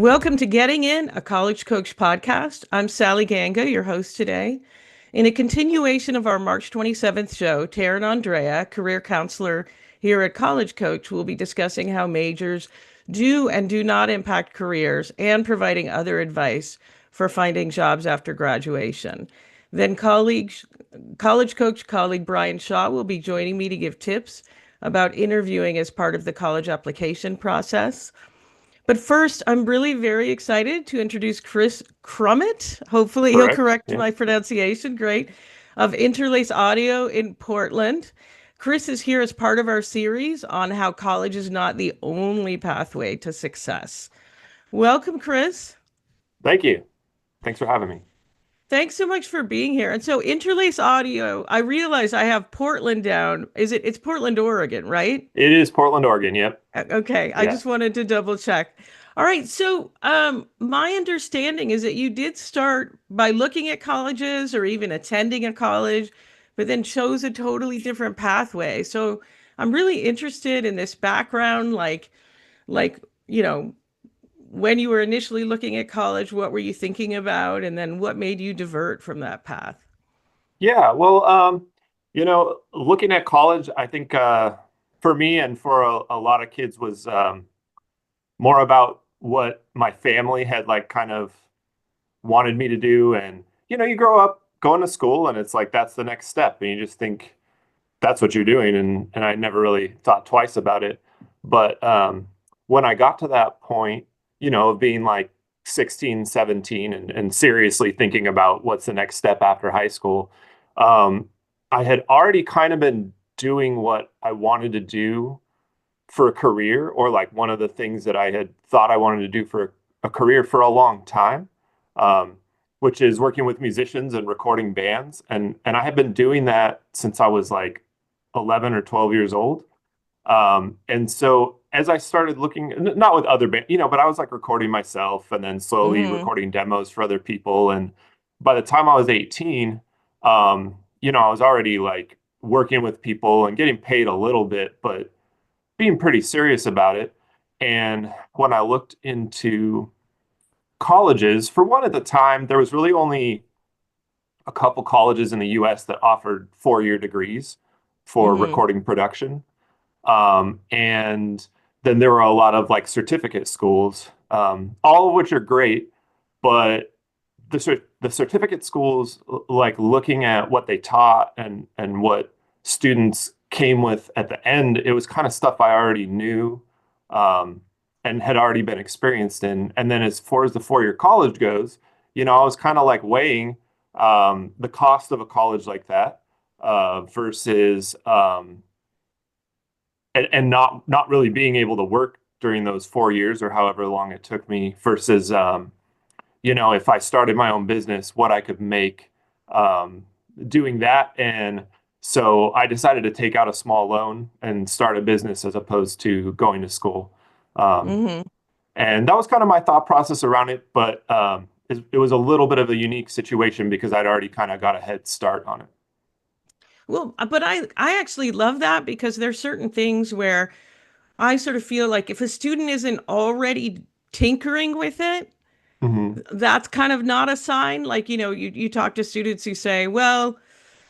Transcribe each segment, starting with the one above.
Welcome to Getting In, a College Coach podcast. I'm Sally Ganga, your host today. In a continuation of our March 27th show, Taryn and Andrea, career counselor here at College Coach, will be discussing how majors do and do not impact careers and providing other advice for finding jobs after graduation. Then College Coach colleague Brian Swann will be joining me to give tips about interviewing as part of the college application process. But first, I'm really very excited to introduce Kris Crummet. Hopefully, he'll Correct. correct Yeah. my pronunciation. Great. Of Interlace Audio in Portland. Kris is here as part of our series on how college is not the only pathway to success. Welcome, Kris. Thank you. Thanks for having me. Thanks so much for being here. And so, Interlace Audio, I realize I have Portland down. It's Portland, Oregon, right? It is Portland, Oregon. Yep. Okay, I Yeah. just wanted to double check. All right, so my understanding is that you did start by looking at colleges or even attending a college, but then chose a totally different pathway. So I'm really interested in this background, like, you know, when you were initially looking at college, what were you thinking about, and then what made you divert from that path? Yeah. Well, looking at college, I think for me and for a lot of kids was more about what my family had like kind of wanted me to do. And, you grow up going to school and it's like that's the next step. And you just think that's what you're doing. And I never really thought twice about it. But when I got to that point, of being like 16, 17 and seriously thinking about what's the next step after high school, um, I had already kind of been doing what I wanted to do for a career, or like one of the things that I had thought I wanted to do for a career for a long time, um, which is working with musicians and recording bands. And I had been doing that since I was like 11 or 12 years old. And so as I started looking, not with other bands, but I was like recording myself and then slowly Hmm. recording demos for other people. And by the time I was 18, I was already like working with people and getting paid a little bit, but being pretty serious about it. And when I looked into colleges, for one at the time, there was really only a couple colleges in the US that offered 4-year degrees for Hmm. recording production. And then there were a lot of like certificate schools, all of which are great, but the certificate schools, like looking at what they taught and what students came with at the end, it was kind of stuff I already knew, um, and had already been experienced in. And then as far as the 4-year college goes, I was kind of like weighing the cost of a college like that versus and not really being able to work during those 4 years or however long it took me versus if I started my own business, what I could make um, doing that. And so I decided to take out a small loan and start a business as opposed to going to school. Um, Hmm. and that was kind of my thought process around it. But it was a little bit of a unique situation because I'd already kind of got a head start on it. Well, but I actually love that because there's certain things where I sort of feel like if a student isn't already tinkering with it, Hmm. that's kind of not a sign. Like, you talk to students who say, well,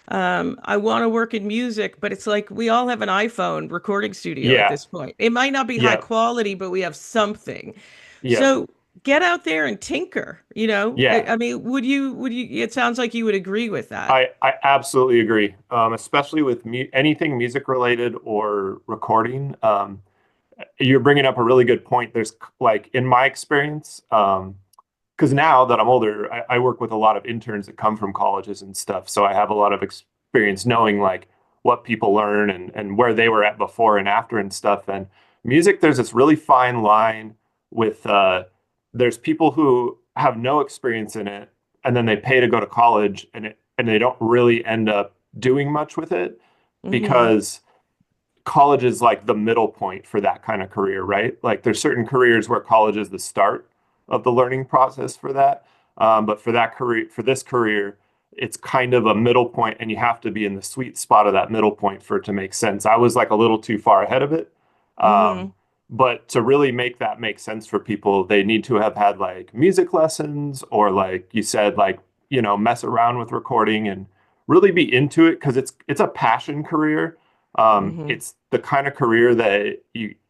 I want to work in music, but it's like we all have an iPhone recording studio at Yeah. this point. It might not be high Yeah. quality, but we have something. Yeah. So get out there and tinker, you know? Yeah. I mean, it sounds like you would agree with that. I absolutely agree, especially with anything music related or recording. You're bringing up a really good point. There's like in my experience, because now that I'm older, I work with a lot of interns that come from colleges and stuff. So I have a lot of experience knowing like what people learn and where they were at before and after and stuff. And music, there's this really fine line with there's people who have no experience in it and then they pay to go to college and they don't really end up doing much with it Hmm. because college is like the middle point for that kind of career, right? Like there's certain careers where college is the start of the learning process for that. But for that career, for this career, it's kind of a middle point, and you have to be in the sweet spot of that middle point for it to make sense. I was like a little too far ahead of it. Um, Hmm. But to really make that make sense for people, they need to have had like music lessons or like you said, like, mess around with recording and really be into it because it's a passion career. Hmm. It's the kind of career that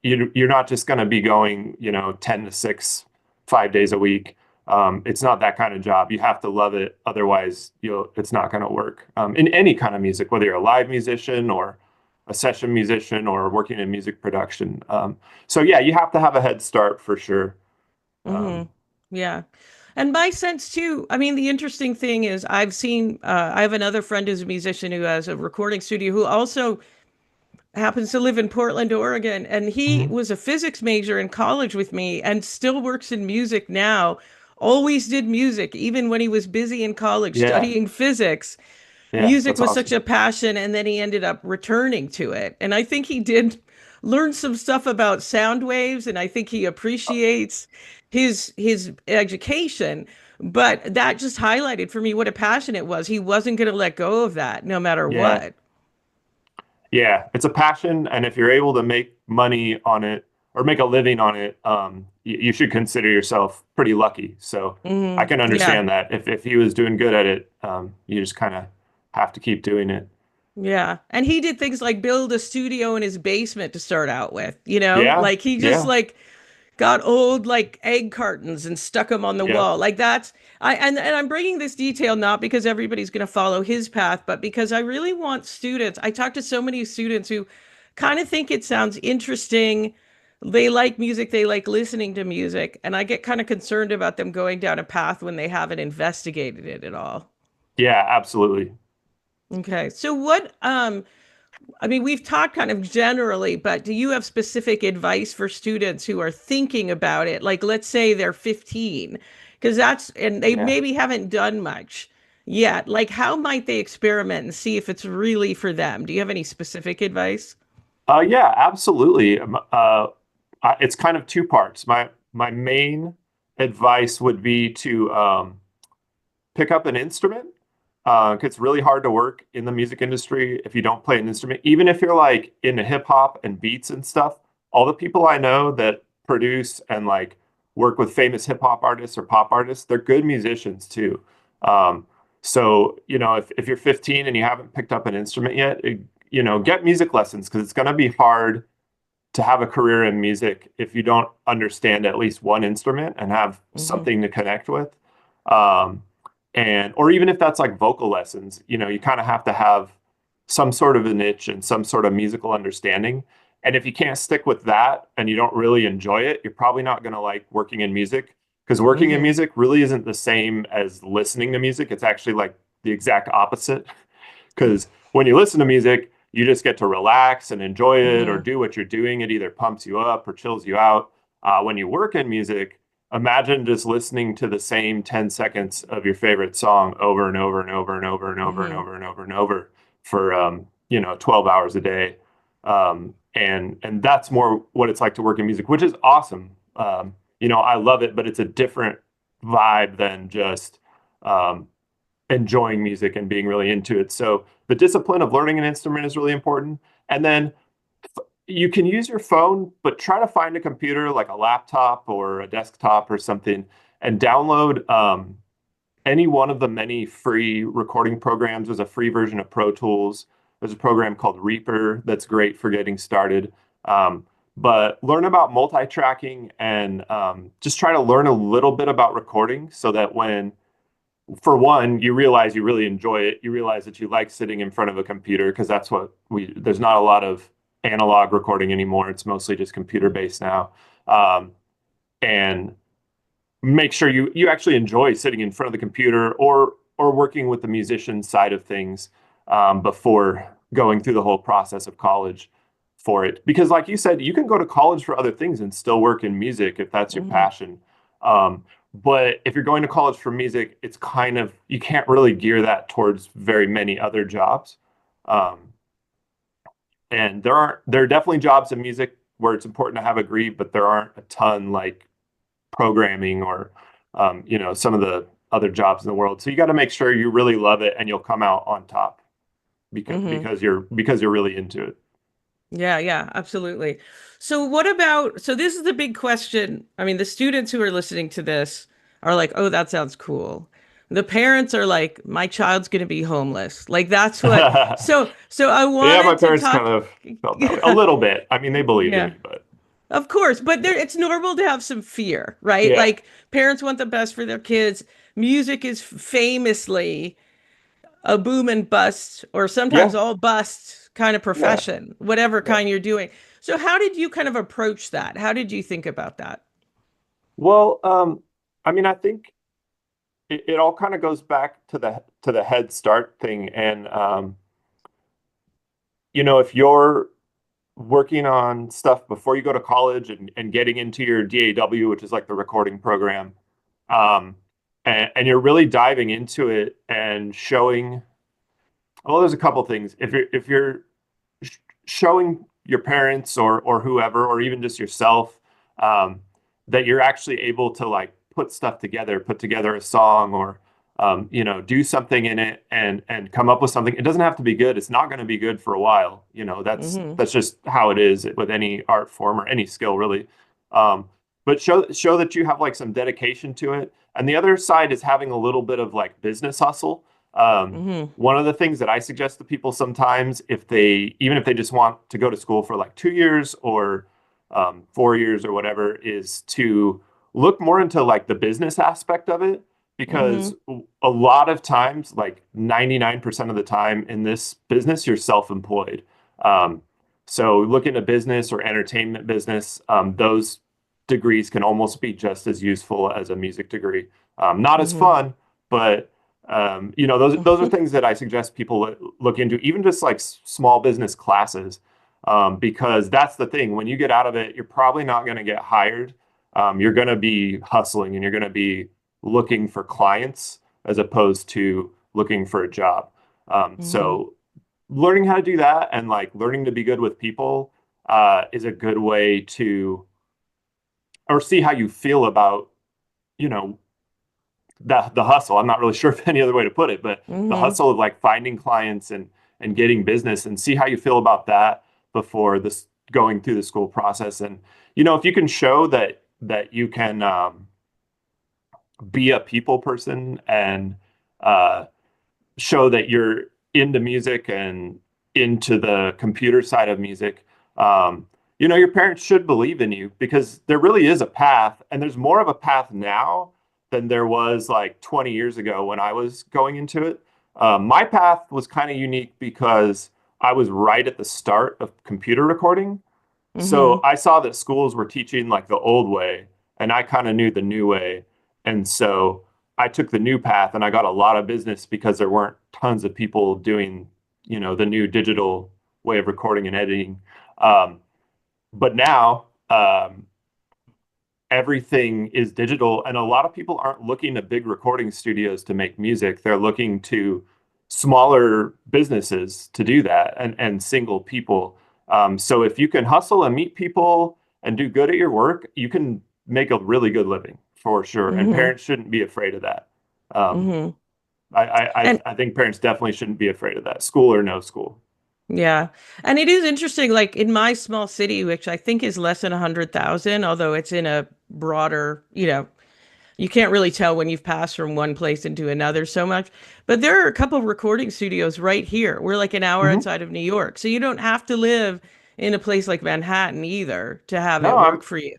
you're not just going to be going, 10 to 6, 5 days a week. It's not that kind of job. You have to love it. Otherwise, it's not going to work. In any kind of music, whether you're a live musician or a session musician or working in music production. So yeah, you have to have a head start for sure. Hmm. Um, Yeah. And my sense too, I mean, the interesting thing is I have another friend who's a musician who has a recording studio who also happens to live in Portland, Oregon. And he mhm. was a physics major in college with me and still works in music now. Always did music, even when he was busy in college Yeah, studying physics. yeah, Music that's was such awesome. a passion, and then he ended up returning to it. And I think he did learn some stuff about sound waves, and I think he appreciates his education. But that just highlighted for me what a passion it was. He wasn't going to let go of that no matter Yeah, what. yeah, it's a passion, and if you're able to make money on it or make a living on it, you should consider yourself pretty lucky. So I Hmm. can Yeah. understand that if he was doing good at it, you just kind of have to keep doing it. Yeah. And he did things like build a studio in his basement to start out with, you know? Yeah, Like he just yeah, like got old like egg cartons and stuck them on the yep, wall. Like that's and I'm bringing this detail not because everybody's going to follow his path, but because I really want students. I talk to so many students who kind of think it sounds interesting. They like music, they like listening to music, and I get kind of concerned about them going down a path when they haven't investigated it at all. yeah, absolutely. Okay. So what I mean, we've talked kind of generally, but do you have specific advice for students who are thinking about it? Like, let's say they're 15, because and they Yeah. maybe haven't done much yet. Like, how might they experiment and see if it's really for them? Do you have any specific advice? Yeah, absolutely. It's kind of two parts. My main advice would be to pick up an instrument. It's really hard to work in the music industry if you don't play an instrument. Even if you're like into hip hop and beats and stuff, all the people I know that produce and like work with famous hip hop artists or pop artists, they're good musicians too. Um, so, if you're 15 and you haven't picked up an instrument yet, get music lessons because it's going to be hard to have a career in music if you don't understand at least one instrument and have Hmm. something to connect with. Um, and or even if that's like vocal lessons, you kind of have to have some sort of a niche and some sort of musical understanding. And if you can't stick with that and you don't really enjoy it, you're probably not going to like working in music because working in Hmm. music really isn't the same as listening to music. It's actually like the exact opposite. Because when you listen to music, you just get to relax and enjoy it or Hmm. do what you're doing. It either pumps you up or chills you out. When you work in music, imagine just listening to the same 10 seconds of your favorite song over and over and over and over and over and Hmm. over and over and over for 12 hours a day. And that's more what it's like to work in music, which is awesome. I love it, but it's a different vibe than just um, enjoying music and being really into it. So the discipline of learning an instrument is really important. And then you can use your phone, but try to find a computer like a laptop or a desktop or something and download any one of the many free recording programs. There's a free version of Pro Tools. There's a program called Reaper that's great for getting started. But learn about multi-tracking and just try to learn a little bit about recording so that when for one, you realize you really enjoy it. You realize that you like sitting in front of a computer because that's what there's not a lot of analog recording anymore. It's mostly just computer based now. Um, and make sure you actually enjoy sitting in front of the computer or working with the musician side of things before going through the whole process of college for it. Because, like you said, you can go to college for other things and still work in music if that's your Hmm. passion. Um, but if you're going to college for music, it's kind of you can't really gear that towards very many other jobs. Um, and there are definitely jobs in music where it's important to have a degree, but there aren't a ton like programming or some of the other jobs in the world. So you got to make sure you really love it and you'll come out on top because Hmm. because you're really into it. Yeah, yeah, absolutely. So what about, so this is the big question. I mean, the students who are listening to this are like, "Oh, that sounds cool." The parents are like, "My child's going to be homeless." Like that's what. So I Yeah, my wanted to parents kind talk. of felt that way a little bit. I mean, they believed in Yeah. me, but Of course, but there it's normal to have some fear, right? yeah, Like parents want the best for their kids. Music is famously a boom and bust, or sometimes yeah, all bust kind of yeah, profession, whatever yeah. kind you're doing. So how did you kind of approach that? How did you think about that? Well, I mean, I think it all kind of goes back to the Head Start thing, and if you're working on stuff before you go to college and getting into your DAW, which is like the recording program, um, and you're really diving into it and showing. Well, there's a couple things. If you're showing your parents or whoever, or even just yourself, um, that you're actually able to like put stuff together, put together a song, or do something in it and come up with something. It doesn't have to be good. It's not going to be good for a while. That's Mm-hmm. that's just how it is with any art form or any skill, really. Um, but show that you have like some dedication to it. And the other side is having a little bit of like business hustle. Mm-hmm. One of the things that I suggest to people sometimes, even if they just want to go to school for like 2 years or 4 years or whatever, is to look more into like the business aspect of it, Mm-hmm. because a lot of times, like 99% of the time in this business, you're self-employed. Um, so look into business or entertainment business. Those degrees can almost be just as useful as a music degree. Not as Mm-hmm. fun, but those are things that I suggest people look into, even just like small business classes, because that's the thing. When you get out of it, you're probably not going to get hired. You're going to be hustling and you're going to be looking for clients as opposed to looking for a job. Mm-hmm. So learning how to do that and like learning to be good with people is a good way to, or see how you feel about, you know, the hustle. I'm not really sure of any other way to put it, but the Mm-hmm. hustle of like finding clients and getting business, and see how you feel about that before this going through the school process. And if you can show that you can be a people person and uh, show that you're into music and into the computer side of music, your parents should believe in you, because there really is a path, and there's more of a path now than there was like 20 years ago when I was going into it. My path was kind of unique because I was right at the start of computer recording. So Mm-hmm. I saw that schools were teaching like the old way, and I kind of knew the new way. And so I took the new path and I got a lot of business because there weren't tons of people doing, the new digital way of recording and editing. Um, but now everything is digital, and a lot of people aren't looking at big recording studios to make music. They're looking to smaller businesses to do that, and single people. So if you can hustle and meet people and do good at your work, you can make a really good living for sure. And Mm-hmm. parents shouldn't be afraid of that. Um, Mm-hmm. I And I think parents definitely shouldn't be afraid of that, school or no school. yeah. And it is interesting, like in my small city, which I think is less than 100,000, although it's in a broader, you can't really tell when you've passed from one place into another so much. But there are a couple of recording studios right here. We're like an hour Hmm. outside of New York. So you don't have to live in a place like Manhattan either to have No, it I'm work for you.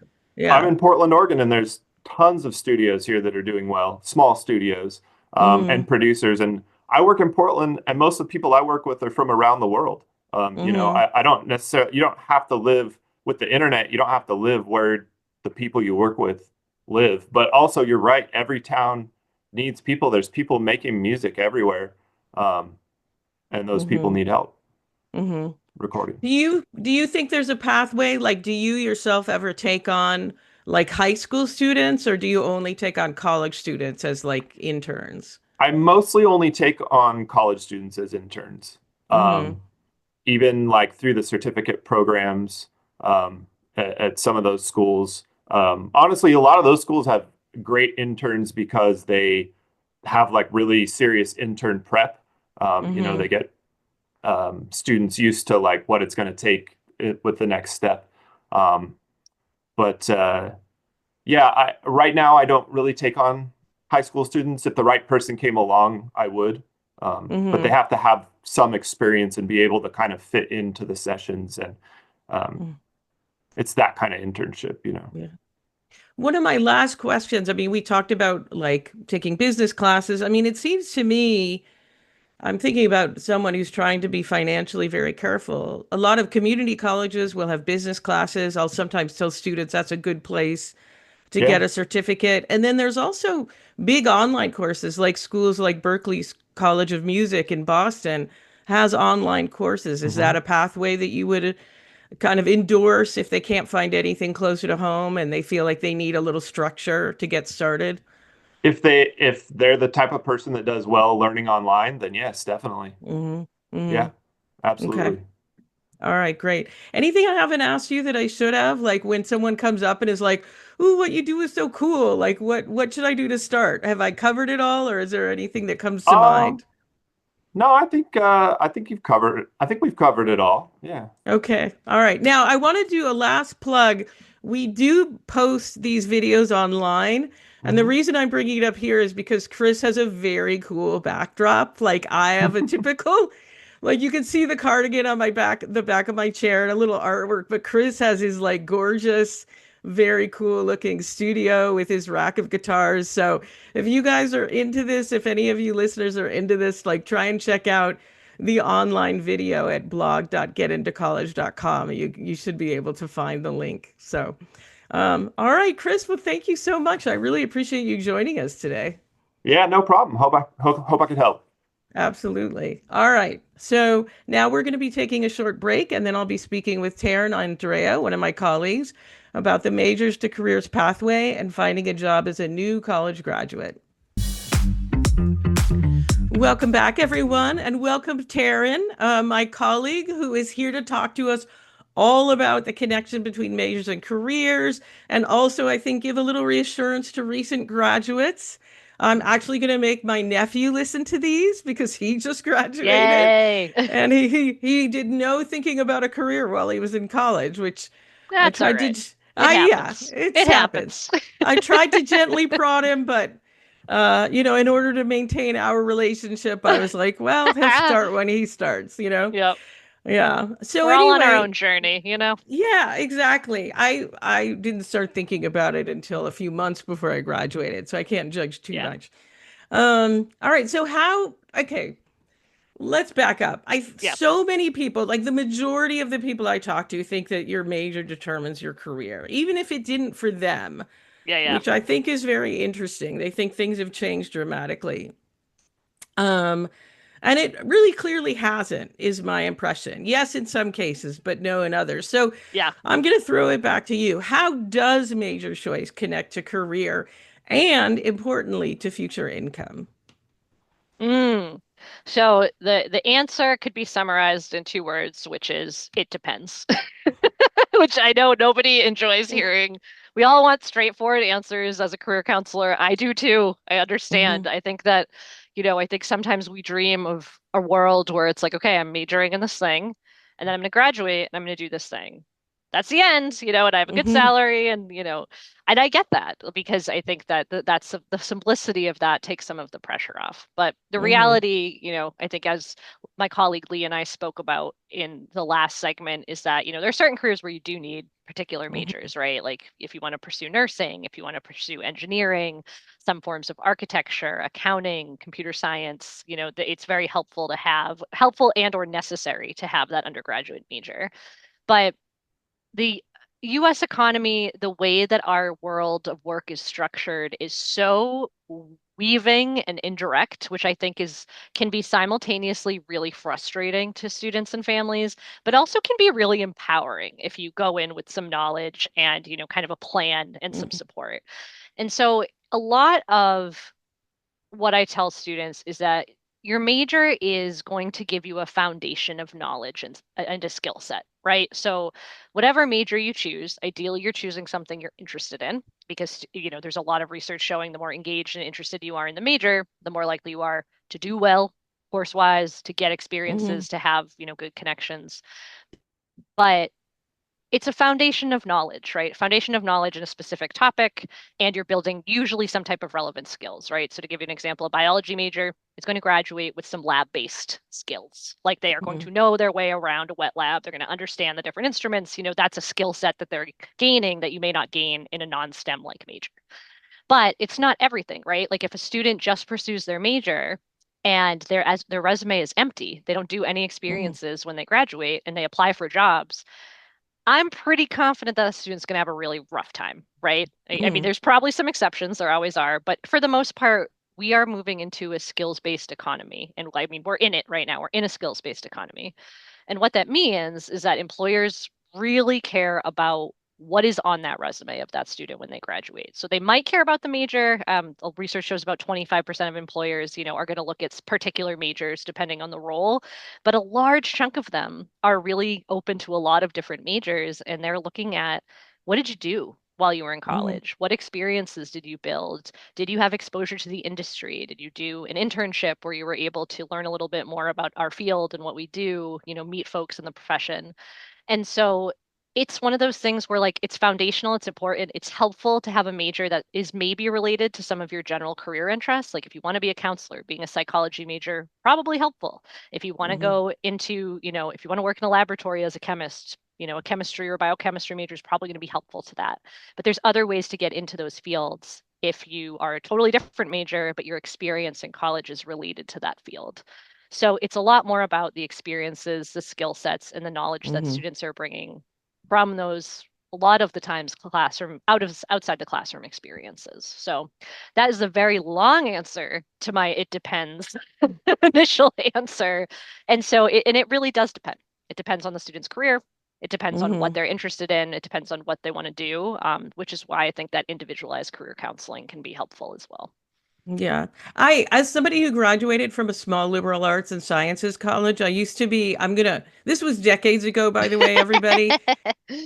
I'm Yeah. in Portland, Oregon, and there's tons of studios here that are doing well, small studios, and Mm-hmm. producers. And I work in Portland, and most of the people I work with are from around the world. Mm-hmm. I don't necessarily, you don't have to live with the internet. You don't have to live where the people you work with live. But also, you're right, every town needs people. There's people making music everywhere, um, and those people Mm-hmm. need help Mm-hmm. recording. Do you think there's a pathway? Like, do you yourself ever take on like high school students, or do you only take on college students as like interns? I mostly only take on college students as interns. Mm-hmm. Um, Even like through the certificate programs at some of those schools. Honestly, a lot of those schools have great interns because they have like really serious intern prep. Mm-hmm. They get students used to like what it's going to take with the next step. Um, but yeah, right now I don't really take on high school students. If the right person came along, I would. But they Hmm. have to have some experience and be able to kind of fit into the sessions. And um, it's that kind of internship, you know. Yeah. One of my last questions, I mean, we talked about like taking business classes. I mean, it seems to me, I'm thinking about someone who's trying to be financially very careful. A lot of community colleges will have business classes. I'll sometimes tell students that's a good place to Yeah. get a certificate. And then there's also big online courses like schools like Berklee's College of Music in Boston has online courses. Is that hmm a pathway that you would kind of endorse if they can't find anything closer to home and they feel like they need a little structure to get started? If they're the type of person that does well learning online, then yes, definitely. Hmm. Hmm. Yeah, Okay. absolutely. All right, great. Anything I haven't asked you that I should have? Like when someone comes up and is like, "Ooh, what you do is so cool. Like what should I do to start?" Have I covered it all or is there anything that comes to Um, mind? no, I think you've covered it. I think we've covered it all. Yeah. Okay. All right. Now, I want to do a last plug. We do post these videos online. And the hmm reason I'm bringing it up here is because Kris has a very cool backdrop. Like I have a typical, like you can see the cardigan on my back, the back of my chair and a little artwork, but Kris has his like gorgeous, very cool looking studio with his rack of guitars. So if you guys are into this, if any of you listeners are into this, like try and check out the online video at blog.getintocollege.com. You should be able to find the link. So, all right, Kris. Well, thank you so much. I really appreciate you joining us today. Yeah, no problem. Hope I could help. Absolutely. All right. So now we're going to be taking a short break, and then I'll be speaking with Taryn and Andrea, one of my colleagues, about the majors to careers pathway and finding a job as a new college graduate. Welcome back, everyone, and welcome Taryn, my colleague who is here to talk to us all about the connection between majors and careers, and also, I think, give a little reassurance to recent graduates. I'm actually going to make my nephew listen to these because he just graduated, Yay. and he did no thinking about a career while he was in college, which I That's all tried to. right. It Yeah, happens. it's It happens. happens. I tried to gently prod him, but in order to maintain our relationship, I was like, well, he'll start when he starts, you know? Yep. Yeah. So We're all on our anyway, own journey, you know? yeah, exactly. I didn't start thinking about it until a few months before I graduated, so I can't judge too Yeah. much. All right, so okay, let's back up. Yeah. So many people, like the majority of the people I talk to think that your major determines your career, even if it didn't for them, Yeah, yeah. which I think is very interesting. They think things have changed dramatically. Um, and it really clearly hasn't, is my impression. Yes, in some cases, but no in others. So Yeah. I'm going to throw it back to you. How does major choice connect to career and, importantly, to future income? Mm. So the answer could be summarized in two words, which is it depends. Which I know nobody enjoys hearing. We all want straightforward answers as a career counselor. I do too. I understand. Hmm. I think that, I think sometimes we dream of a world where it's like, okay, I'm majoring in this thing, and then I'm going to graduate and I'm going to do this thing. That's the end, and I have a good Hmm. salary, and I get that because I think that that's the simplicity of that takes some of the pressure off. But the Hmm. reality, I think as my colleague Leigh and I spoke about in the last segment is that, there are certain careers where you do need particular Hmm. majors, right? Like if you want to pursue nursing, if you want to pursue engineering, some forms of architecture, accounting, computer science, it's very helpful and or necessary to have that undergraduate major. But the US economy, the way that our world of work is structured is so weaving and indirect, which I think is can be simultaneously really frustrating to students and families, but also can be really empowering if you go in with some knowledge and, kind of a plan and some Hmm. support. And so a lot of what I tell students is that your major is going to give you a foundation of knowledge and a skill set, right? So, whatever major you choose, ideally you're choosing something you're interested in because, there's a lot of research showing the more engaged and interested you are in the major, the more likely you are to do well course-wise, to get Hmm. experiences, to have, good connections. But it's a foundation of knowledge, right? Foundation of knowledge in a specific topic, and you're building usually some type of relevant skills, right? So to give you an example, a biology major is going to graduate with some lab-based skills. Like they are going Mhm. to know their way around a wet lab. They're going to understand the different instruments. That's a skill set that they're gaining that you may not gain in a non-STEM like major. But it's not everything, right? Like if a student just pursues their major and their resume is empty, they don't do any Mhm. experiences when they graduate and they apply for jobs, I'm pretty confident that a student's going to have a really rough time, right? I mean, Mhm. there's probably some exceptions, there always are, but for the most part, we are moving into a skills-based economy. And I mean, we're in it right now. We're in a skills-based economy. And what that means is that employers really care about what is on that resume of that student when they graduate. So they might care about the major. Research shows about 25% of employers, are going to look at particular majors depending on the role, but a large chunk of them are really open to a lot of different majors, and they're looking at what did you do while you were in Mhm. college? What experiences did you build? Did you have exposure to the industry? Did you do an internship where you were able to learn a little bit more about our field and what we do, meet folks in the profession? And so it's one of those things where like it's foundational, it's important, it's helpful to have a major that is maybe related to some of your general career interests. Like if you want to be a counselor, being a psychology major, probably helpful. If you want to Mhm. go into, if you want to work in a laboratory as a chemist, a chemistry or biochemistry major is probably going to be helpful to that. But there's other ways to get into those fields if you are a totally different major, but your experience in college is related to that field. So it's a lot more about the experiences, the skill sets, and the knowledge that Mhm. students are bringing from those, a lot of the times classroom outside the classroom experiences. So that is a very long answer to my it depends initial answer. And it really does depend. It depends on the student's career. It depends on what Mhm. they're interested in. It depends on what they want to do, which is why I think that individualized career counseling can be helpful as well. Yeah. As somebody who graduated from a small liberal arts and sciences college, I used to be, this was decades ago, by the way, everybody.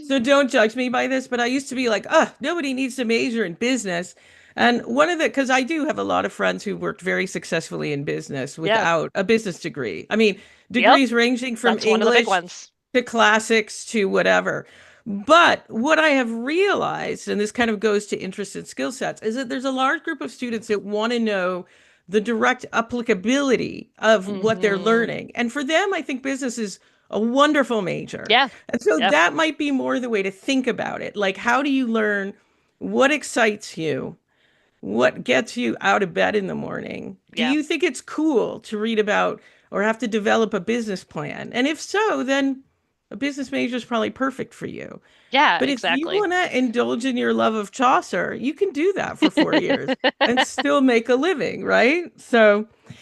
So don't judge me by this, but I used to be like, nobody needs to major in business. And because I do have a lot of friends who worked very successfully in business Yeah. without a business degree. I mean, Yep. degrees ranging from That's one of the big English ones. to classics to whatever. But what I have realized, and this kind of goes to interest and skill sets, is that there's a large group of students that want to know the direct applicability of what they're Hmm. learning. And for them, I think business is a wonderful major. Yeah. And so Yep. that might be more the way to think about it. Like, how do you learn what excites you? What gets you out of bed in the morning? Do Yeah. you think it's cool to read about or have to develop a business plan? And if so, then a business major is probably perfect for you. Yeah, But if you exactly. want to indulge in your love of Chaucer, you can do that for 4 years and still make a living, right?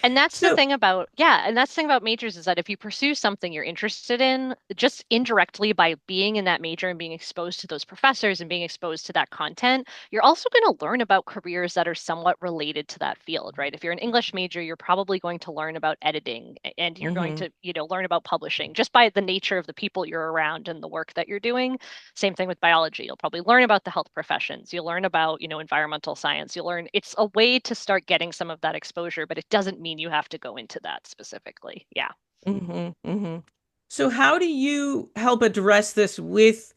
And that's the So, thing about, yeah, and that's the thing about majors is that if you pursue something you're interested in, just indirectly by being in that major and being exposed to those professors and being exposed to that content, you're also going to learn about careers that are somewhat related to that field, right? If you're an English major, you're probably going to learn about editing and you're going mhm, to, learn about publishing just by the nature of the people you're around and the work that you're doing. Same thing with biology. You'll probably learn about the health professions. You'll learn about, environmental science. You'll learn it's a way to start getting some of that exposure, but it doesn't mean you have to go into that specifically. Yeah. mhm, mhm. So how do you help address this with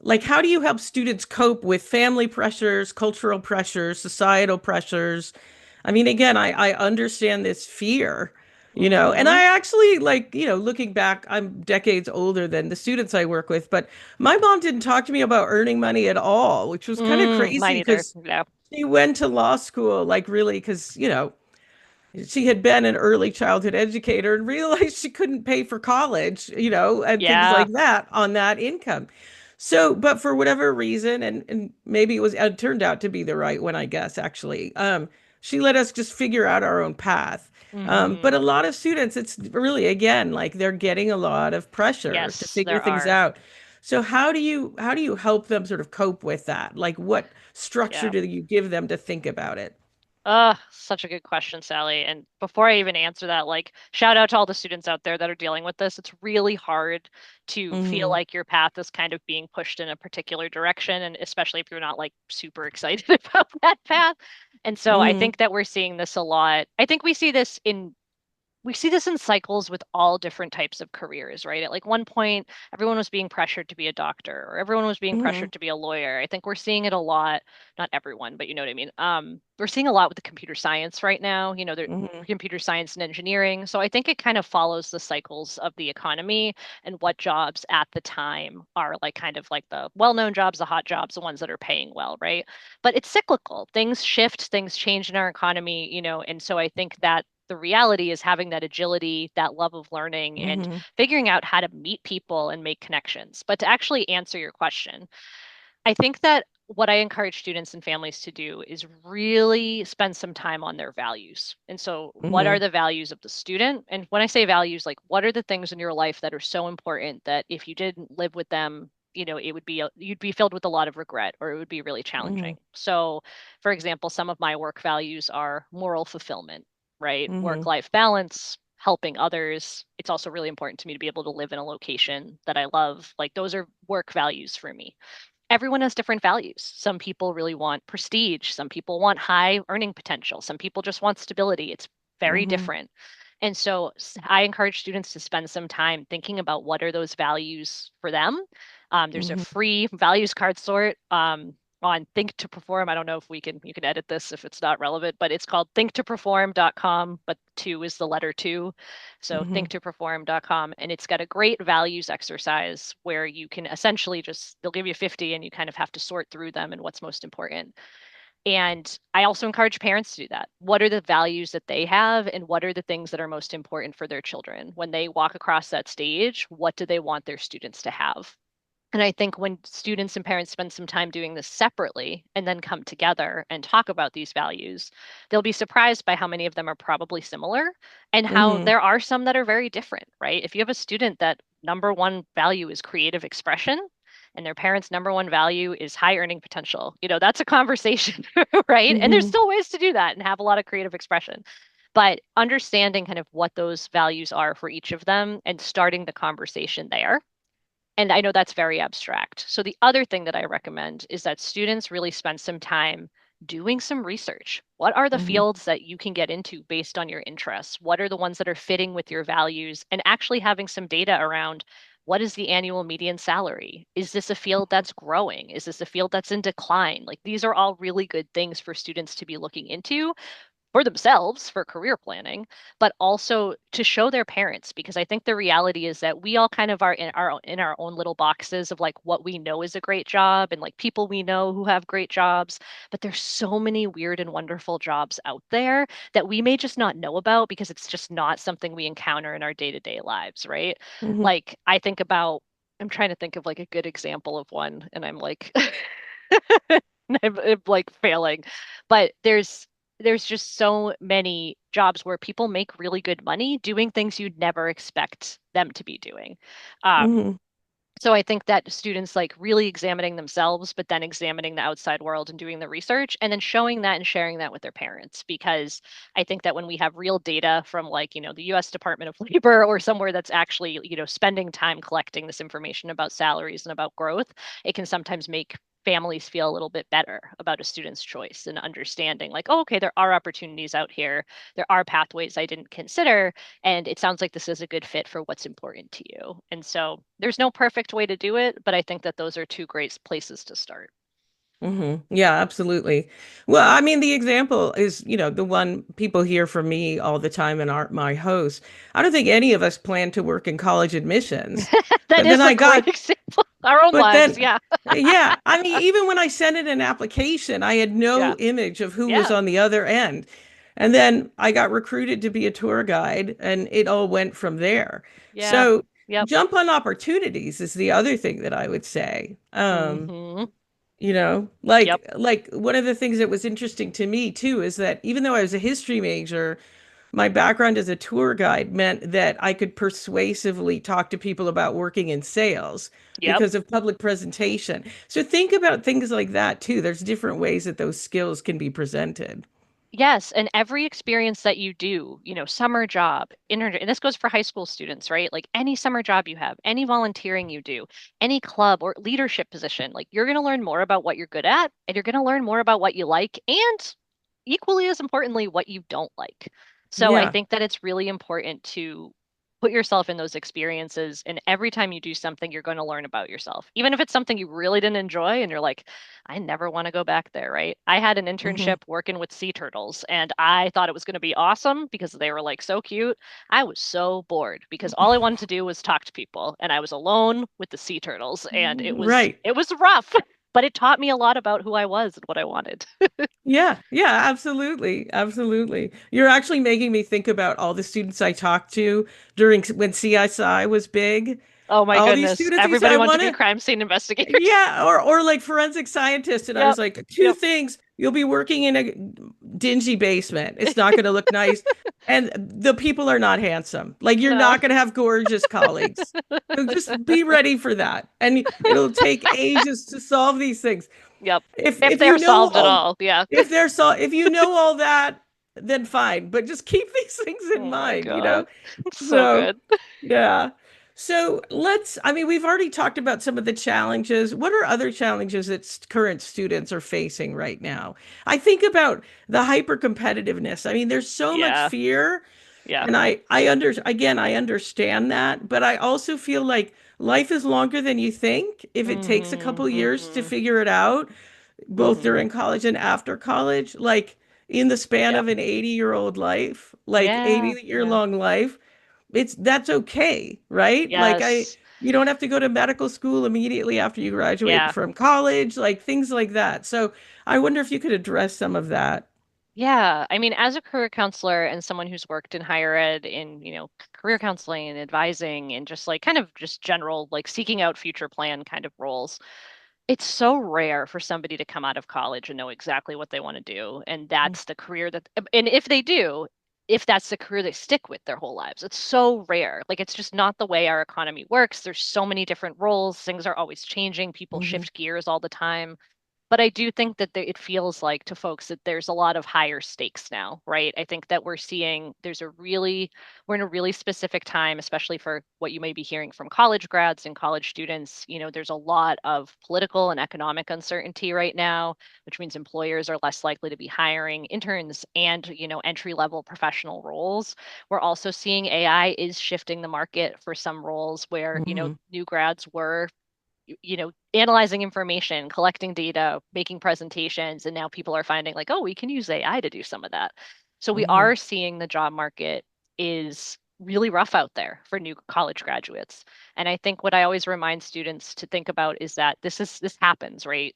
like how do you help students cope with family pressures, cultural pressures, societal pressures? I mean, again, I understand this fear, and Hmm. I actually like, looking back, I'm decades older than the students I work with, but my mom didn't talk to me about earning money at all, which was kind of Mine crazy either. because Yeah. she went to law school, like really, because, she had been an early childhood educator and realized she couldn't pay for college, and things Yeah. like that on that income. So, but for whatever reason, and maybe it turned out to be the right one, I guess, actually, she let us just figure out our own path. But Hmm. a lot of students, it's really, again, like they're getting a lot of pressure to Yes, figure there things are. out. So how do you help them sort of cope with that? Like what structure Yeah. do you give them to think about it? Such a good question, Sally. And before I even answer that, like, shout out to all the students out there that are dealing with this. It's really hard to feel Hmm. like your path is kind of being pushed in a particular direction, and especially if you're not like super excited about that path. And so I Hmm. think that we're seeing this a lot. I think we see this in we see this in cycles with all different types of careers, right? At like one point, everyone was being pressured to be a doctor, or everyone was being Mm-hmm. pressured to be a lawyer. I think we're seeing it a lot, not everyone, but you know what I mean. We're seeing a lot with the computer science right now, the Mm-hmm. computer science and engineering. So I think it kind of follows the cycles of the economy and what jobs at the time are like kind of like the well-known jobs, the hot jobs, the ones that are paying well, right? But it's cyclical. Things shift, things change in our economy, and so I think that the reality is having that agility, that love of learning, and Mm-hmm. figuring out how to meet people and make connections. But to actually answer your question, I think that what I encourage students and families to do is really spend some time on their values. And so, what are Mm-hmm. the values of the student? And when I say values, like what are the things in your life that are so important that if you didn't live with them, it would be you'd be filled with a lot of regret, or it would be really Mm-hmm. challenging. So, for example, some of my work values are moral fulfillment, right? Mm-hmm. Work-life balance, helping others. It's also really important to me to be able to live in a location that I love. Like those are work values for me. Everyone has different values. Some people really want prestige. Some people want high earning potential. Some people just want stability. It's very Mm-hmm. different. And so I encourage students to spend some time thinking about what are those values for them. There's a Mm-hmm. free values card sort on Think to Perform. I don't know if you can edit this if it's not relevant, but it's called thinktoperform.com, but two is the letter two. So Mm-hmm. thinktoperform.com. And it's got a great values exercise where you can essentially they'll give you 50 and you kind of have to sort through them and what's most important. And I also encourage parents to do that. What are the values that they have, and what are the things that are most important for their children? When they walk across that stage, what do they want their students to have? And I think when students and parents spend some time doing this separately and then come together and talk about these values, they'll be surprised by how many of them are probably similar and how Mm-hmm. there are some that are very different, right? If you have a student that number one value is creative expression and their parents' number one value is high earning potential, that's a conversation, right? And there's Mm-hmm. still ways to do that and have a lot of creative expression. But understanding kind of what those values are for each of them and starting the conversation there, and I know that's very abstract. So the other thing that I recommend is that students really spend some time doing some research. What are the Mm-hmm. fields that you can get into based on your interests? What are the ones that are fitting with your values? And actually having some data around what is the annual median salary? Is this a field that's growing? Is this a field that's in decline? Like these are all really good things for students to be looking into for themselves for career planning, but also to show their parents, because I think the reality is that we all kind of are in our own little boxes of like what we know is a great job and like people we know who have great jobs, but there's so many weird and wonderful jobs out there that we may just not know about because it's just not something we encounter in our day-to-day lives, right? Mm-hmm. Like I'm trying to think of like a good example of one and I'm like I'm like failing. But there's just so many jobs where people make really good money doing things you'd never expect them to be doing. Um, Mm-hmm. so I think that students like really examining themselves, but then examining the outside world and doing the research and then showing that and sharing that with their parents. Because I think that when we have real data from like, the US Department of Labor or somewhere that's actually, spending time collecting this information about salaries and about growth, it can sometimes make families feel a little bit better about a student's choice and understanding like, oh, okay, there are opportunities out here. There are pathways I didn't consider. And it sounds like this is a good fit for what's important to you. And so there's no perfect way to do it, but I think that those are two great places to start. Yeah, absolutely. Well, I mean, the example is, the one people hear from me all the time and aren't my hosts. I don't think any of us plan to work in college admissions. That But then is a I great got, example. Our own but lives. then, Yeah. yeah, I mean, even when I sent in an application, I had Yeah. no image of who was Yeah. on the other end. And then I got recruited to be a tour guide, and it all went from there. Yeah. So Yep. jump on opportunities is the other thing that I would say. Mm-hmm. Yep. Like one of the things that was interesting to me too is that even though I was a history major, my background as a tour guide meant that I could persuasively talk to people about working in sales Yep. because of public presentation. So think about things like that too. There's different ways that those skills can be presented. Yes, and every experience that you do, summer job, intern, and this goes for high school students, right? Like any summer job you have, any volunteering you do, any club or leadership position, like you're going to learn more about what you're good at, and you're going to learn more about what you like, and equally as importantly, what you don't like. So I Yeah. think that it's really important to put yourself in those experiences. And every time you do something, you're going to learn about yourself. Even if it's something you really didn't enjoy and you're like, I never want to go back there, right? I had an Hmm. internship working with sea turtles and I thought it was going to be awesome because they were like so cute. I was so bored because all I wanted to do was talk to people and I was alone with the sea turtles and Right. it was rough, but it taught me a lot about who I was and what I wanted. Yeah, yeah, absolutely. Absolutely. You're actually making me think about all the students I talked to during when CSI was big. Oh my All these goodness. students, because Everybody I wanted to want be to, crime scene investigators. yeah, or like forensic scientist. And I was Yep. like, two Yep. things. You'll be working in a dingy basement. It's not going to look nice. And the people are not handsome. Like you're No. not going to have gorgeous colleagues. So just be ready for that. And it'll take ages to solve these things. Yep. If If if they're you know solved at all all. Yeah. if you know all that, then fine. But just keep these things in Oh my mind, you God. know? So So good. yeah. So I mean, we've already talked about some of the challenges. What are other challenges that current students are facing right now? I think about the hyper competitiveness. I mean, there's so much Yeah. fear, Yeah. and I understand that, but I also feel like life is longer than you think if it takes a Mm-hmm. couple years to Mm-hmm. figure it out, both Mm-hmm. during college and after college, like in the span Yep. of an 80-year-old life, like Yeah. 80-year Yeah. long life. That's okay, right? Yes. You don't have to go to medical school immediately after you graduate Yeah. from college, like things like that. So I wonder if you could address some of that. Yeah. I mean, as a career counselor and someone who's worked in higher ed in, career counseling and advising and just like kind of just general, like seeking out future plan kind of roles, it's so rare for somebody to come out of college and know exactly what they want to do. And that's the career and if they do, if that's the career they stick with their whole lives, it's so rare. Like, it's just not the way our economy works. There's so many different roles, things are always changing, people Hmm. shift gears all the time. But I do think that it feels like to folks that there's a lot of higher stakes now, right? I think that we're in a really specific time, especially for what you may be hearing from college grads and college students. There's a lot of political and economic uncertainty right now, which means employers are less likely to be hiring interns and, entry level professional roles. We're also seeing AI is shifting the market for some roles where, Hmm. new grads were analyzing information, collecting data, making presentations, and now people are finding like, oh, we can use AI to do some of that. So we Hmm. are seeing the job market is really rough out there for new college graduates. And I think what I always remind students to think about is that this happens, right?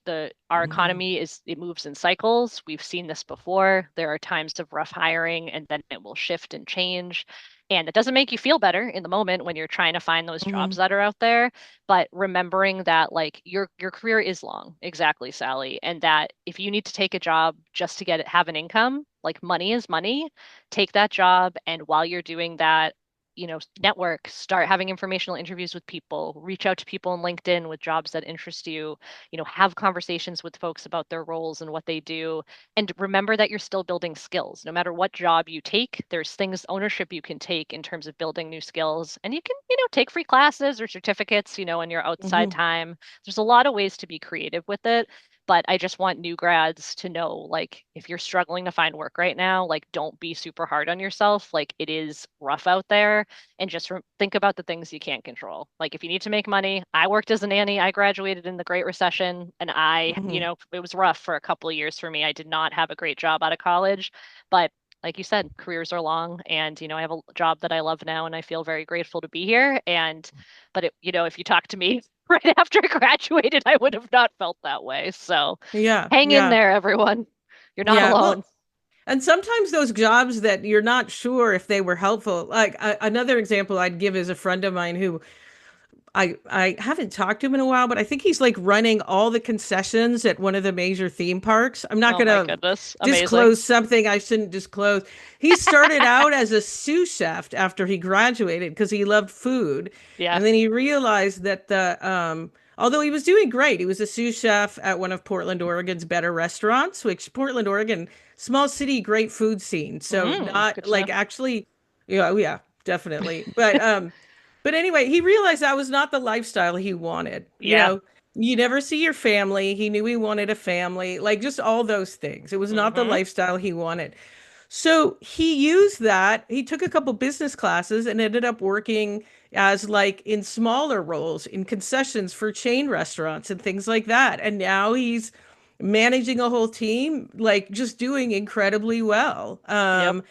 Our Hmm. economy it moves in cycles. We've seen this before. There are times of rough hiring and then it will shift and change. And it doesn't make you feel better in the moment when you're trying to find those Hmm. jobs that are out there, but remembering that like your career is long, exactly, Sally, and that if you need to take a job just to have an income, like money is money, take that job, and while you're doing that, network, start having informational interviews with people, reach out to people on LinkedIn with jobs that interest you, have conversations with folks about their roles and what they do, and remember that you're still building skills. No matter what job you take, there's things, ownership you can take in terms of building new skills. And you can, take free classes or certificates, in your outside Hmm. time. There's a lot of ways to be creative with it. But I just want new grads to know, like, if you're struggling to find work right now, like, don't be super hard on yourself. Like, it is rough out there. And just think about the things you can't control. Like, if you need to make money, I worked as a nanny. I graduated in the Great Recession, and Hmm. it was rough for a couple of years for me. I did not have a great job out of college, but like you said, careers are long, and I have a job that I love now, and I feel very grateful to be here. But if you talk to me right after I graduated, I would have not felt that way. So Yeah, hang in yeah, there, everyone. You're not yeah. Well, alone. and sometimes those jobs that you're not sure if they were helpful, like another example I'd give is a friend of mine who I haven't talked to him in a while, but I think he's like running all the concessions at one of the major theme parks. I'm not Oh going my to goodness, amazing. disclose something I shouldn't disclose. He started out as a sous chef after he graduated because he loved food. Yeah. And then he realized that although he was doing great, he was a sous chef at one of Portland, Oregon's better restaurants, which Portland, Oregon, small city, great food scene. So Good not to know. like actually, yeah, oh, yeah, definitely. But anyway, he realized that was not the lifestyle he wanted. Yeah. You never see your family. He knew he wanted a family, like just all those things. It was not the Mm-hmm. lifestyle he wanted. So he used that. He took a couple business classes and ended up working as like in smaller roles in concessions for chain restaurants and things like that. And now he's managing a whole team, like just doing incredibly well. Yep.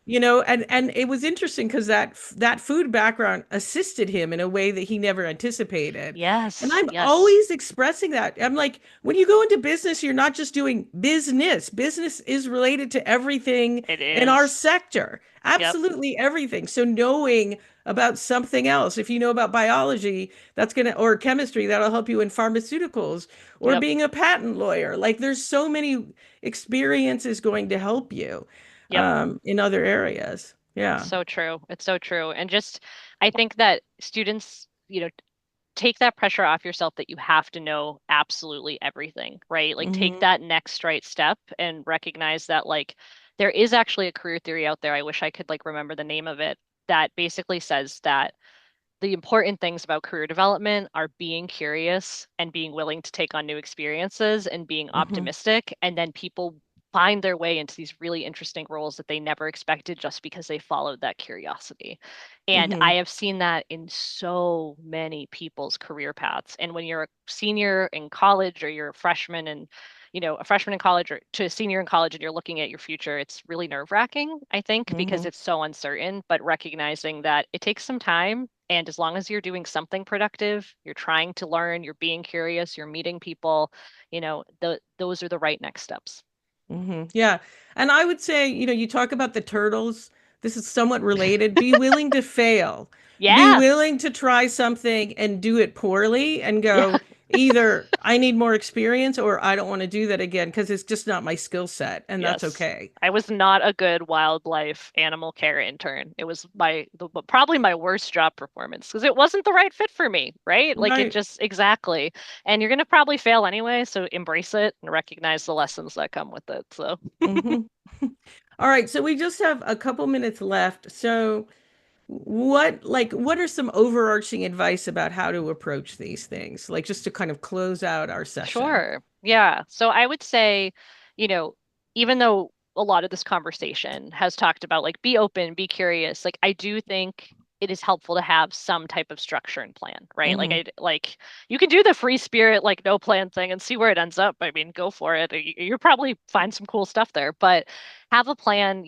And it was interesting because that food background assisted him in a way that he never anticipated. And Yes. I'm Yes. always expressing that. I'm like, when you go into business, you're not just doing business. Business is related to everything It in our is. sector, Yep. absolutely everything. So knowing about something else, if you know about biology, or chemistry, that'll help you in pharmaceuticals, or Yep. being a patent lawyer. Like there's so many experiences going to help you Yep. in other areas. It's Yeah. so true. It's so true. And just, I think that students, take that pressure off yourself that you have to know absolutely everything, right? Like take Hmm. that next right step and recognize that like there is actually a career theory out there. I wish I could like remember the name of it that basically says that the important things about career development are being curious and being willing to take on new experiences and being Hmm. optimistic. And then people find their way into these really interesting roles that they never expected just because they followed that curiosity. And Hmm. I have seen that in so many people's career paths. And when you're a senior in college or you're a freshman and a freshman in college or to a senior in college and you're looking at your future, it's really nerve-wracking, I think, because Hmm. it's so uncertain, but recognizing that it takes some time. And as long as you're doing something productive, you're trying to learn, you're being curious, you're meeting people, those are the right next steps. Yeah. And I would say, you talk about the turtles. This is somewhat related. Be willing to fail. Be Yes. willing to try something and do it poorly and Yeah. go, either I need more experience or I don't want to do that again because it's just not my skill set. And that's Yes. okay. I was not a good wildlife animal care intern. It was probably my worst job performance because it wasn't the right fit for me, right? Like it Right. just exactly. And you're going to probably fail anyway, so embrace it and recognize the lessons that come with it. So, Hmm. All right. So we just have a couple minutes left. So what are some overarching advice about how to approach these things? Like just to kind of close out our session. sure. Yeah. So I would say, you know, even though a lot of this conversation has talked about like be open, be curious, like I do think it is helpful to have some type of structure and plan, right? Like Hmm. you can do the free spirit like no plan thing and see where it ends up. I mean, go for it. You'll probably find some cool stuff there, but have a plan,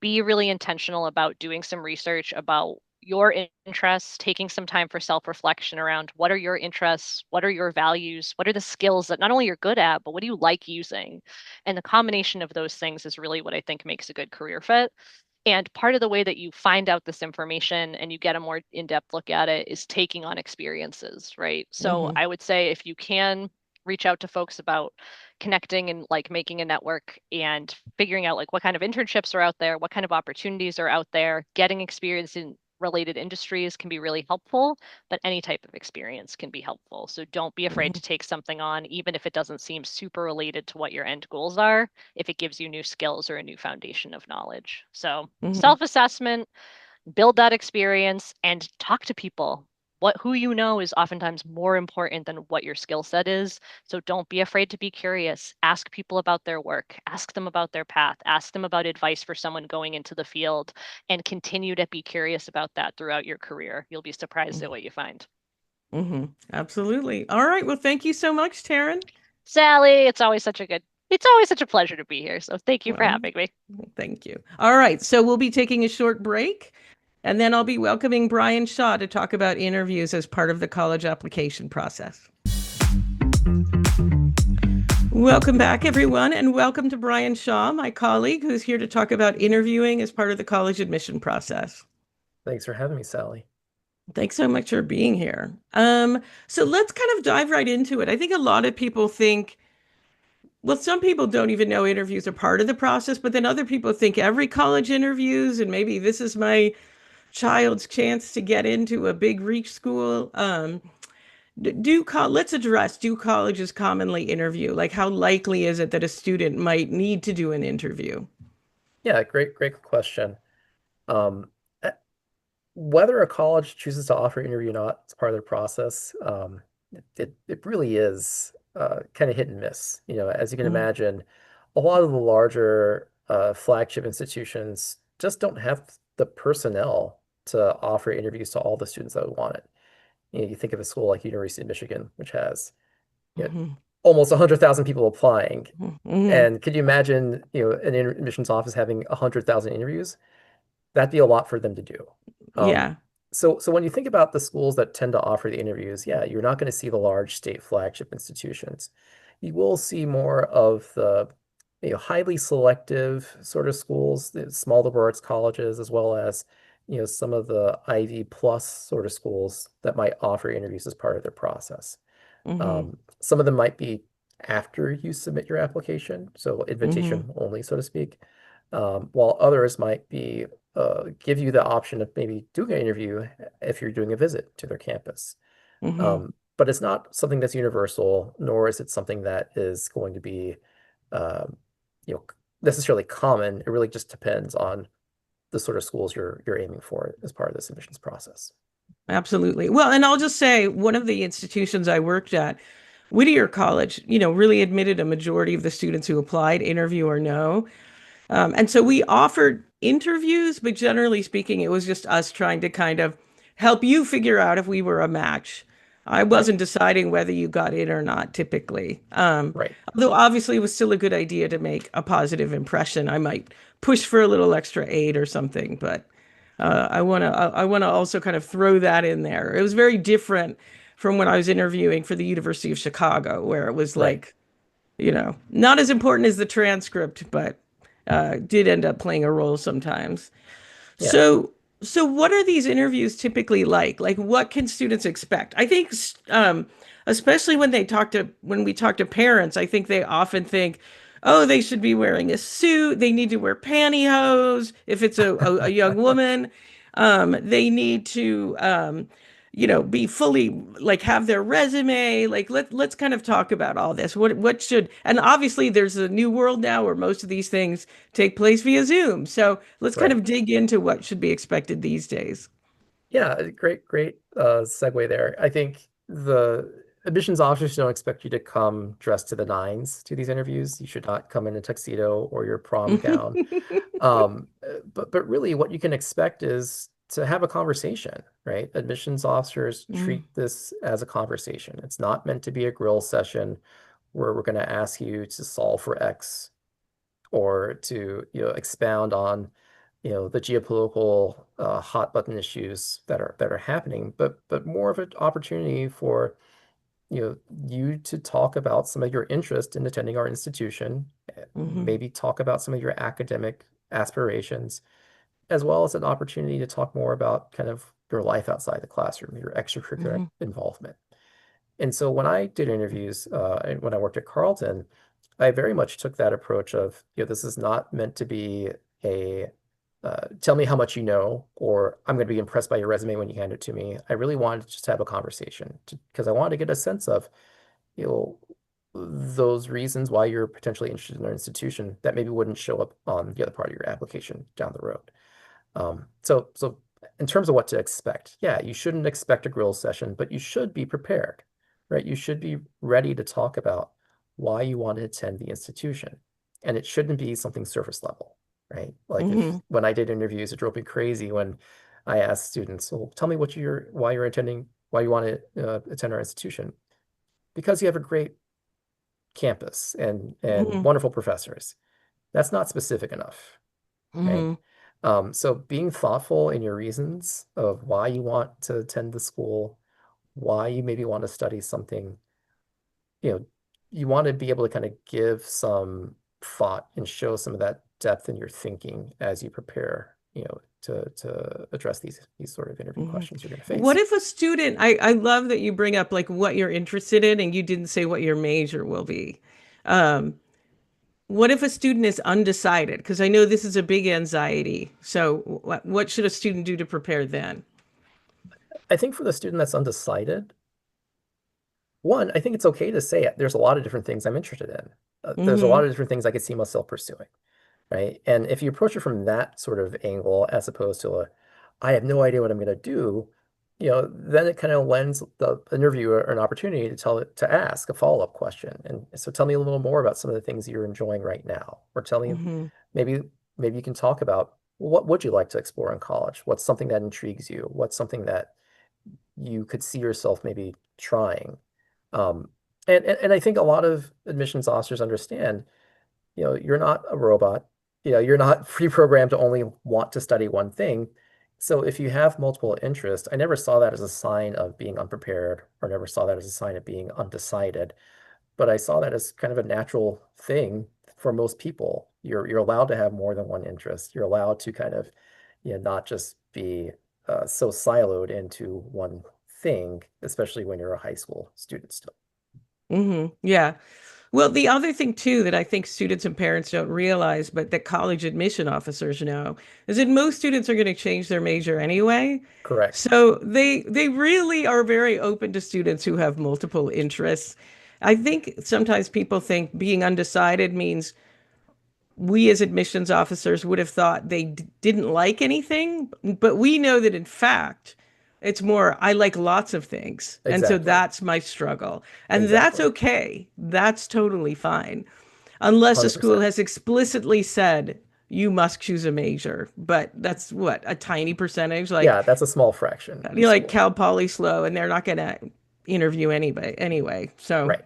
be really intentional about doing some research about your interests, taking some time for self-reflection around what are your interests, what are your values, what are the skills that not only you're good at, but what do you like using? And the combination of those things is really what I think makes a good career fit. And part of the way that you find out this information and you get a more in-depth look at it is taking on experiences, right? So Hmm. I would say if you can reach out to folks about connecting and like making a network and figuring out like what kind of internships are out there, what kind of opportunities are out there, getting experience in related industries can be really helpful, but any type of experience can be helpful. So don't be afraid Hmm. to take something on, even if it doesn't seem super related to what your end goals are, if it gives you new skills or a new foundation of knowledge. So Hmm. self-assessment, build that experience and talk to people. Who you know is oftentimes more important than what your skill set is. So don't be afraid to be curious. Ask people about their work, ask them about their path, ask them about advice for someone going into the field, and continue to be curious about that throughout your career. You'll be surprised at what you find. Hmm. Absolutely. All right. Well, thank you so much, Taryn. Sally, it's always such a pleasure to be here. So thank you for Well, having me. thank you. All right. So we'll be taking a short break, and then I'll be welcoming Brian Shaw to talk about interviews as part of the college application process. Welcome back, everyone, and welcome to Brian Shaw, my colleague, who's here to talk about interviewing as part of the college admission process. Thanks for having me, Sally. Thanks so much for being here. So let's kind of dive right into it. I think a lot of people think, well, some people don't even know interviews are part of the process, but then other people think every college interviews, and maybe this is my child's chance to get into a big reach school. Let's address, do colleges commonly interview? Like, how likely is it that a student might need to do an interview? Yeah, great question. Um, eh, Whether a college chooses to offer an interview or not, it's part of their process. It really is kind of hit and miss. As you can Mhm. imagine, a lot of the larger flagship institutions just don't have the personnel to offer interviews to all the students that would want it. You think of a school like University of Michigan, which has Mhm. almost 100,000 people applying. Mhm. And could you imagine, an admissions office having 100,000 interviews? That'd be a lot for them to do. Yeah. So when you think about the schools that tend to offer the interviews, yeah, you're not going to see the large state flagship institutions. You will see more of the highly selective sort of schools, the small liberal arts colleges, as well as some of the Ivy plus sort of schools that might offer interviews as part of their process. Mhm. Some of them might be after you submit your application, so invitation Mhm. only, so to speak, while others might be give you the option of maybe doing an interview if you're doing a visit to their campus. Mhm. But it's not something that's universal, nor is it something that is going to be, um, you know, necessarily common. It really just depends on the sort of schools you're aiming for as part of this admissions process. Absolutely. Well, and I'll just say one of the institutions I worked at, Whittier College, really admitted a majority of the students who applied, interview or no. And so we offered interviews, but generally speaking, it was just us trying to kind of help you figure out if we were a match. I Right, wasn't deciding whether you got in or not typically. right. Although obviously it was still a good idea to make a positive impression. I might push for a little extra aid or something, but I want to also kind of throw that in there. It was very different from when I was interviewing for the University of Chicago, where it was Right. like, not as important as the transcript, but did end up playing a role sometimes. Yeah. So, so what are these interviews typically like? Like, what can students expect? I think, especially when we talk to parents, I think they often think, oh, they should be wearing a suit. They need to wear pantyhose if it's a young woman. They need to, be fully like have their resume. Like let's kind of talk about all this. What should, and obviously there's a new world now where most of these things take place via Zoom. So let's kind Right. of dig into what should be expected these days. Yeah, great segue there. I think the admissions officers don't expect you to come dressed to the nines to these interviews. You should not come in a tuxedo or your prom gown. But really what you can expect is to have a conversation, right? Admissions officers Mm, treat this as a conversation. It's not meant to be a grill session where we're going to ask you to solve for X or to expound on the geopolitical hot button issues that are happening, but more of an opportunity for you to talk about some of your interest in attending our institution, mhm, maybe talk about some of your academic aspirations, as well as an opportunity to talk more about kind of your life outside the classroom, your extracurricular mhm, involvement. And so when I did interviews, and when I worked at Carleton, I very much took that approach of, this is not meant to be a tell me how much you know, or I'm going to be impressed by your resume when you hand it to me. I really wanted to just have a conversation because I wanted to get a sense of, you know, those reasons why you're potentially interested in our institution that maybe wouldn't show up on the other part of your application down the road. So in terms of what to expect, yeah, you shouldn't expect a grill session, but you should be prepared, right? You should be ready to talk about why you want to attend the institution. And it shouldn't be something surface level, right? Like if mhm, when I did interviews, it drove me crazy when I asked students, well, tell me why you're attending, why you want to attend our institution. Because you have a great campus and mhm, wonderful professors. That's not specific enough, right? mhm, So being thoughtful in your reasons of why you want to attend the school, why you maybe want to study something, you know, you want to be able to kind of give some thought and show some of that depth in your thinking as you prepare, to address these sort of interview mhm. questions you're going to What face. if a student, I love that you bring up like what you're interested in and you didn't say what your major will be. Um, what if a student is undecided? Because I know this is a big anxiety. So what should a student do to prepare then? I think for the student that's undecided, one, I think it's okay to say it. There's a lot of different things I'm interested in. There's a lot Mm-hmm. of different things I could see myself pursuing. Right? And if you approach it from that sort of angle, as opposed to I have no idea what I'm going to do, then it kind of lends the interviewer an opportunity to ask a follow-up question. And so tell me a little more about some of the things you're enjoying right now, or tell me Mm-hmm. maybe you can talk about what would you like to explore in college? What's something that intrigues you? What's something that you could see yourself maybe trying? Um, and I think a lot of admissions officers understand, you're not a robot. You're not pre-programmed to only want to study one thing. So if you have multiple interests, I never saw that as a sign of being unprepared, or never saw that as a sign of being undecided. But I saw that as kind of a natural thing for most people. You're allowed to have more than one interest. You're allowed to kind of, not just be so siloed into one thing, especially when you're a high school student still. Mm-hmm. Yeah. Well, the other thing too that I think students and parents don't realize, but that college admission officers know, is that most students are going to change their major anyway. Correct. So they really are very open to students who have multiple interests. I think sometimes people think being undecided means we as admissions officers would have thought they didn't like anything, but we know that in fact, it's more, I like lots of things. And so Exactly. that's my struggle. And that's Exactly. okay. That's totally fine. Unless a school 100%. has explicitly said you must choose a major. But that's what, a tiny percentage, Yeah, that's a small fraction in like school. Cal Poly Slow, and they're not going to interview anybody anyway. So Right.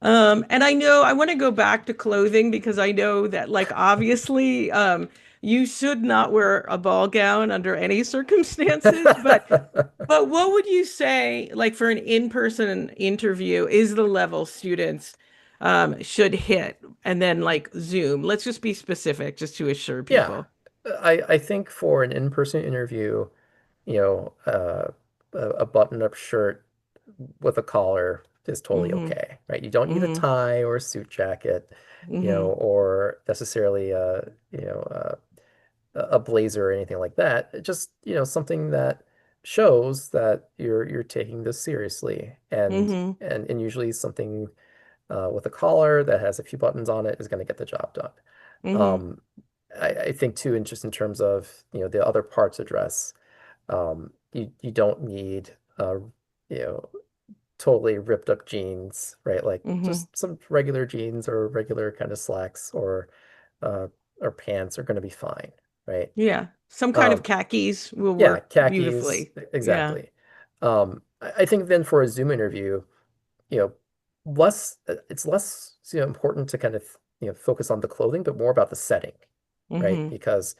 and I know I want to go back to clothing because I know that, like, obviously, you should not wear a ball gown under any circumstances. But what would you say, like, for an in-person interview, is the level students should hit, and then like Zoom? Let's just be specific, just to assure Yeah. people. I think for an in-person interview, you know, uh, a button-up shirt with a collar is totally Mm-hmm. okay, right? You don't need a Mm-hmm. tie or a suit jacket, Mm-hmm. or necessarily a blazer or anything like that. Just, something that shows that you're taking this seriously, and Mm-hmm. and usually something with a collar that has a few buttons on it is going to get the job done. Mm-hmm. Um, I think too, and just in terms of, the other parts of dress, you don't need you know totally ripped up jeans, right? Like Mm-hmm. just some regular jeans or regular kind of slacks, uh or pants are going to be fine, right? Yeah. Some kind of Um, khakis will yeah, work khakis, beautifully. Yeah. exactly. I think then for a Zoom interview, you know, it's less, important to kind of, focus on the clothing, but more about the setting, right? Mm-hmm. Because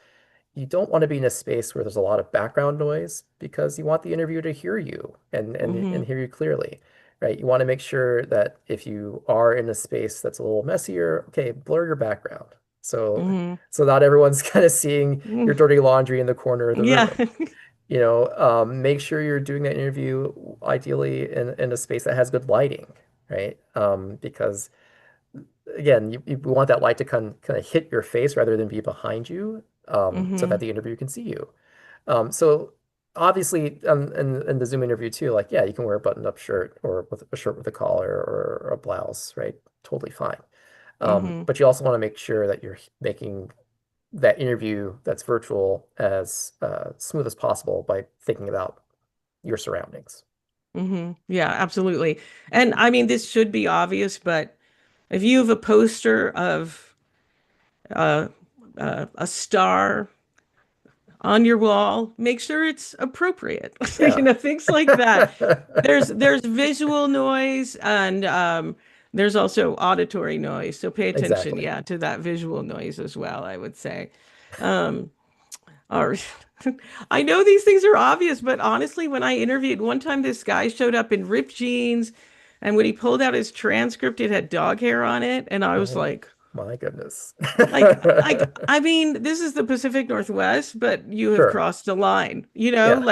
you don't want to be in a space where there's a lot of background noise, because you want the interviewer to hear you Mm-hmm. and hear you clearly, right? You want to make sure that if you are in a space that's a little messier, okay, blur your background. So Mm-hmm. not everyone's kind of seeing your dirty laundry in the corner of the Yeah. room. Make sure you're doing that interview ideally in a space that has good lighting, right? Because again, you want that light to kind of hit your face rather than be behind you, so Mm-hmm. that the interviewer can see you. So obviously, in the Zoom interview too, like, yeah, you can wear a buttoned-up shirt, or with a shirt with a collar, or a blouse, right? Totally fine. Mm-hmm. But you also want to make sure that you're making that interview that's virtual as smooth as possible by thinking about your surroundings. Mm-hmm. Yeah, absolutely. And I mean, this should be obvious, but if you have a poster of uh, a star on your wall, make sure it's appropriate. Yeah. Things like that. There's visual noise, and there's also auditory noise. So pay attention, Exactly. yeah, to that visual noise as well, I would say. Um, or I know these things are obvious, but honestly, when I interviewed one time, this guy showed up in ripped jeans, and when he pulled out his transcript, it had dog hair on it, and I was Oh like, my goodness. I mean, this is the Pacific Northwest, but you have Sure. crossed a line, Yeah.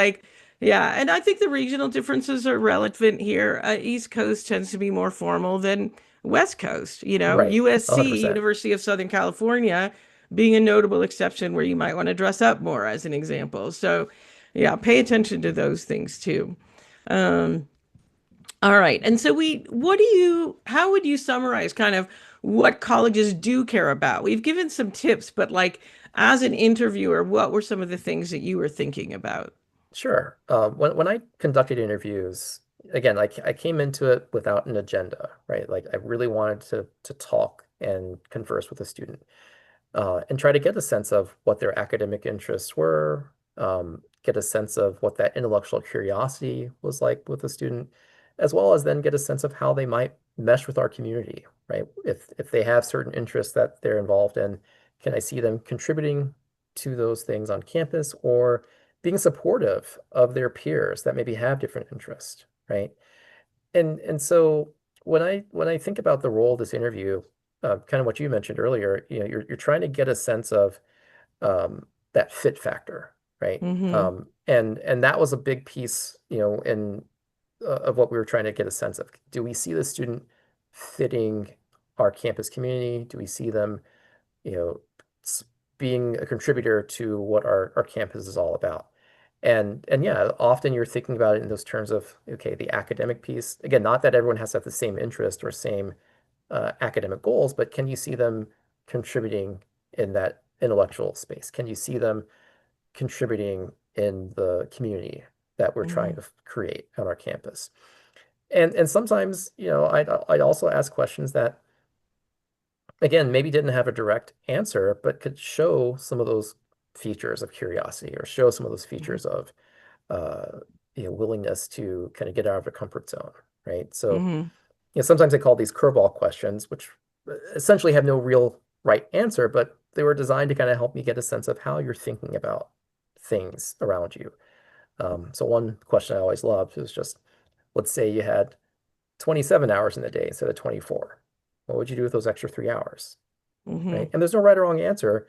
yeah. And I think the regional differences are relevant here. East Coast tends to be more formal than West Coast, Right. USC, 100%. University of Southern California, being a notable exception where you might want to dress up more, as an example. So, yeah, pay attention to those things too. Um, all right. And so how would you summarize kind of what colleges do care about? We've given some tips, but like as an interviewer, what were some of the things that you were thinking about? Sure. When I conducted interviews, again, I came into it without an agenda, right? Like I really wanted to talk and converse with a student, and try to get a sense of what their academic interests were, get a sense of what that intellectual curiosity was like with the student, as well as then get a sense of how they might mesh with our community, right? If they have certain interests that they're involved in, can I see them contributing to those things on campus or being supportive of their peers that maybe have different interests, right? And so when I think about the role of this interview, kind of what you mentioned earlier, you're trying to get a sense of that fit factor, right? Mm-hmm. And that was a big piece, in of what we were trying to get a sense of. Do we see the student fitting our campus community? Do we see them, you know, being a contributor to what our campus is all about? And yeah, often you're thinking about it in those terms of, okay, the academic piece. Again, not that everyone has to have the same interest or same academic goals, but can you see them contributing in that intellectual space? Can you see them contributing in the community that we're trying Mm-hmm. to create on our campus? And sometimes, I'd also ask questions that, again, maybe didn't have a direct answer, but could show some of those features of curiosity or show some of those features of willingness to kind of get out of a comfort zone, right? So, Mm-hmm. sometimes they call these curveball questions, which essentially have no real right answer, but they were designed to kind of help me get a sense of how you're thinking about things around you. So one question I always loved was just, let's say you had 27 hours in the day instead of 24. What would you do with those extra 3 hours? Mm-hmm. Right? And there's no right or wrong answer,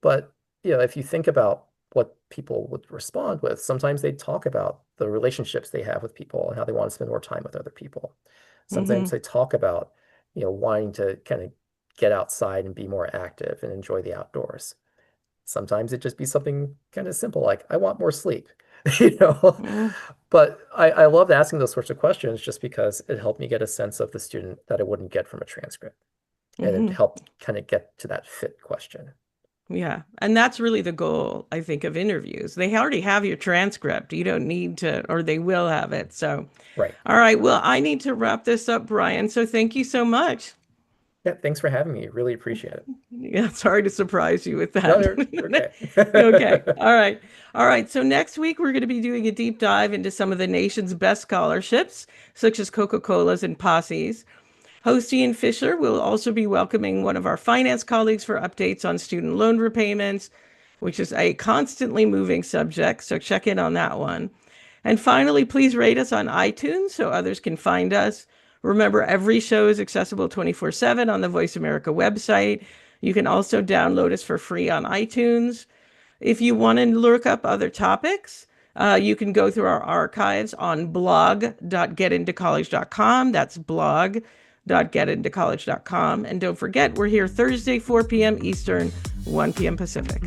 but if you think about what people would respond with, sometimes they talk about the relationships they have with people and how they want to spend more time with other people. Mm-hmm. Sometimes they talk about, wanting to kind of get outside and be more active and enjoy the outdoors. Sometimes it just be something kind of simple, like I want more sleep, you know. Mm-hmm. But I loved asking those sorts of questions just because it helped me get a sense of the student that I wouldn't get from a transcript. And it Mm-hmm. helped kind of get to that fit question. Yeah. And that's really the goal, I think, of interviews. They already have your transcript. You don't need to, or they will have it. So, Right. all right. Well, I need to wrap this up, Brian. So thank you so much. Yeah, thanks for having me. Really appreciate it. Yeah, sorry to surprise you with No, that. you're okay. Okay. All right. All right. So next week, we're going to be doing a deep dive into some of the nation's best scholarships, such as Coca-Cola's and Posse's. Host Ian Fisher will also be welcoming one of our finance colleagues for updates on student loan repayments, which is a constantly moving subject. So check in on that one. And finally, please rate us on iTunes so others can find us. Remember, every show is accessible 24/7 on the Voice America website. You can also download us for free on iTunes. If you want to look up other topics, you can go through our archives on blog.getintocollege.com. That's blog.getintocollege.com. And don't forget, we're here Thursday, 4 p.m. Eastern, 1 p.m. Pacific.